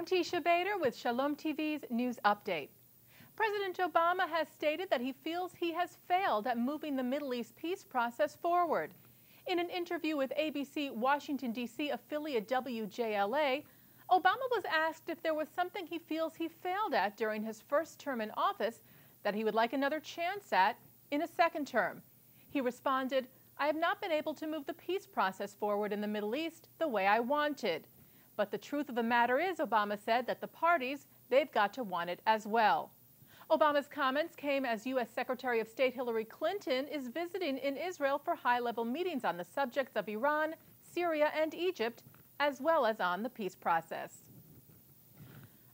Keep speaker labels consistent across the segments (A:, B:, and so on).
A: Teisha with Shalom TV's News Update. President Obama has stated that he feels he has failed at moving the Middle East peace process forward. In an interview with ABC Washington, D.C. affiliate WJLA, Obama was asked if there was something he feels he failed at during his first term in office that he would like another chance at in a second term. He responded, "I have not been able to move the peace process forward in the Middle East the way I wanted. But the truth of the matter is," Obama said, "that the parties, they've got to want it as well." Obama's comments came as U.S. Secretary of State Hillary Clinton is visiting in Israel for high-level meetings on the subjects of Iran, Syria, and Egypt, as well as on the peace process.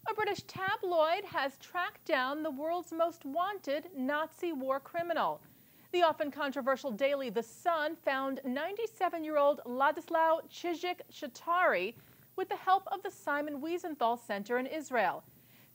A: A British tabloid has tracked down the world's most wanted Nazi war criminal. The often controversial daily The Sun found 97-year-old Ladislau Czichik-Shatari with the help of the Simon Wiesenthal Center in Israel.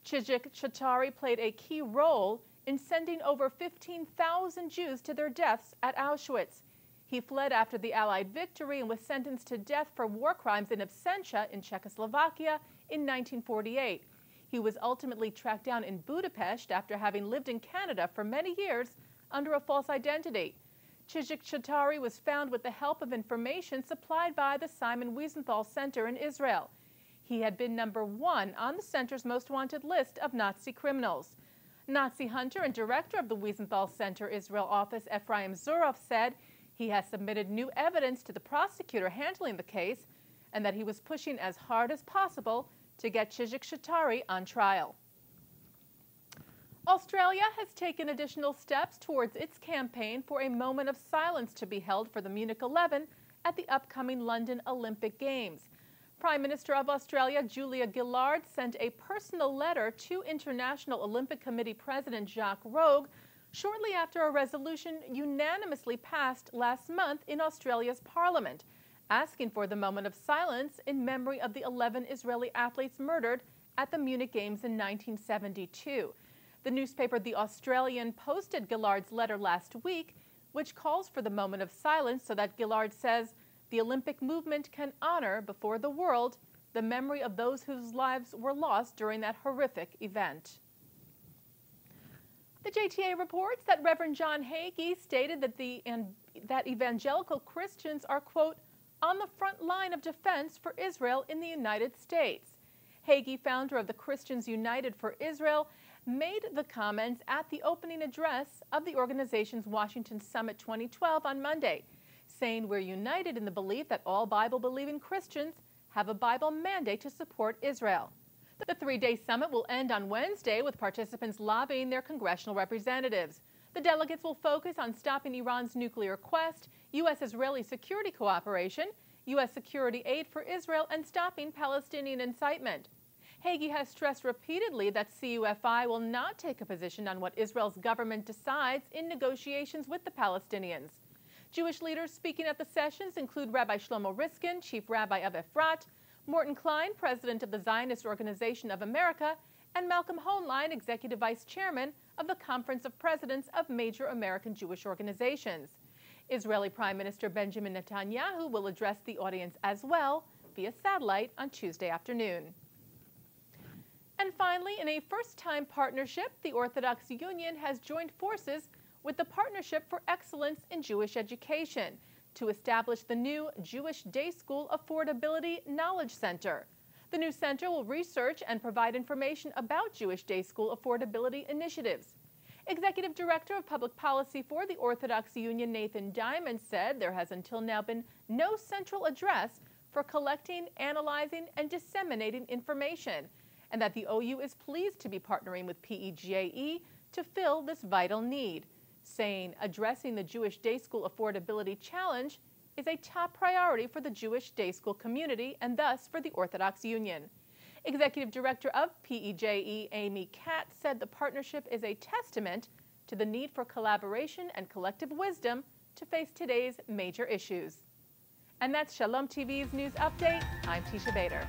A: Czichik-Shatari played a key role in sending over 15,000 Jews to their deaths at Auschwitz. He fled after the Allied victory and was sentenced to death for war crimes in absentia in Czechoslovakia in 1948. He was ultimately tracked down in Budapest after having lived in Canada for many years under a false identity. Czichik-Shatari was found with the help of information supplied by the Simon Wiesenthal Center in Israel. He had been number 1 on the center's most wanted list of Nazi criminals. Nazi hunter and director of the Wiesenthal Center Israel office, Ephraim Zuroff, said he has submitted new evidence to the prosecutor handling the case and that he was pushing as hard as possible to get Czichik-Shatari on trial. Australia has taken additional steps towards its campaign for a moment of silence to be held for the Munich 11 at the upcoming London Olympic Games. Prime Minister of Australia Julia Gillard sent a personal letter to International Olympic Committee President Jacques Rogge shortly after a resolution unanimously passed last month in Australia's parliament, asking for the moment of silence in memory of the 11 Israeli athletes murdered at the Munich Games in 1972. The newspaper The Australian posted Gillard's letter last week, which calls for the moment of silence so that Gillard says the Olympic movement can honor before the world the memory of those whose lives were lost during that horrific event. The JTA reports that Reverend John Hagee stated that evangelical Christians are, quote, on the front line of defense for Israel in the United States. Hagee, founder of the Christians United for Israel, made the comments at the opening address of the organization's Washington Summit 2012 on Monday, saying we're united in the belief that all Bible-believing Christians have a Bible mandate to support Israel. The 3-day summit will end on Wednesday with participants lobbying their congressional representatives. The delegates will focus on stopping Iran's nuclear quest, U.S.-Israeli security cooperation, U.S. security aid for Israel, and stopping Palestinian incitement. Hagee has stressed repeatedly that CUFI will not take a position on what Israel's government decides in negotiations with the Palestinians. Jewish leaders speaking at the sessions include Rabbi Shlomo Riskin, Chief Rabbi of Efrat, Morton Klein, President of the Zionist Organization of America, and Malcolm Hoenlein, Executive Vice Chairman of the Conference of Presidents of Major American Jewish Organizations. Israeli Prime Minister Benjamin Netanyahu will address the audience as well via satellite on Tuesday afternoon. And finally, in a first-time partnership, the Orthodox Union has joined forces with the Partnership for Excellence in Jewish Education to establish the new Jewish Day School Affordability Knowledge Center. The new center will research and provide information about Jewish Day School affordability initiatives. Executive Director of Public Policy for the Orthodox Union, Nathan Diamond, said there has until now been no central address for collecting, analyzing, and disseminating information, and that the OU is pleased to be partnering with PEJE to fill this vital need, saying addressing the Jewish Day School affordability challenge is a top priority for the Jewish Day School community and thus for the Orthodox Union. Executive Director of PEJE, Amy Katz, said the partnership is a testament to the need for collaboration and collective wisdom to face today's major issues. And that's Shalom TV's News Update. I'm Teisha.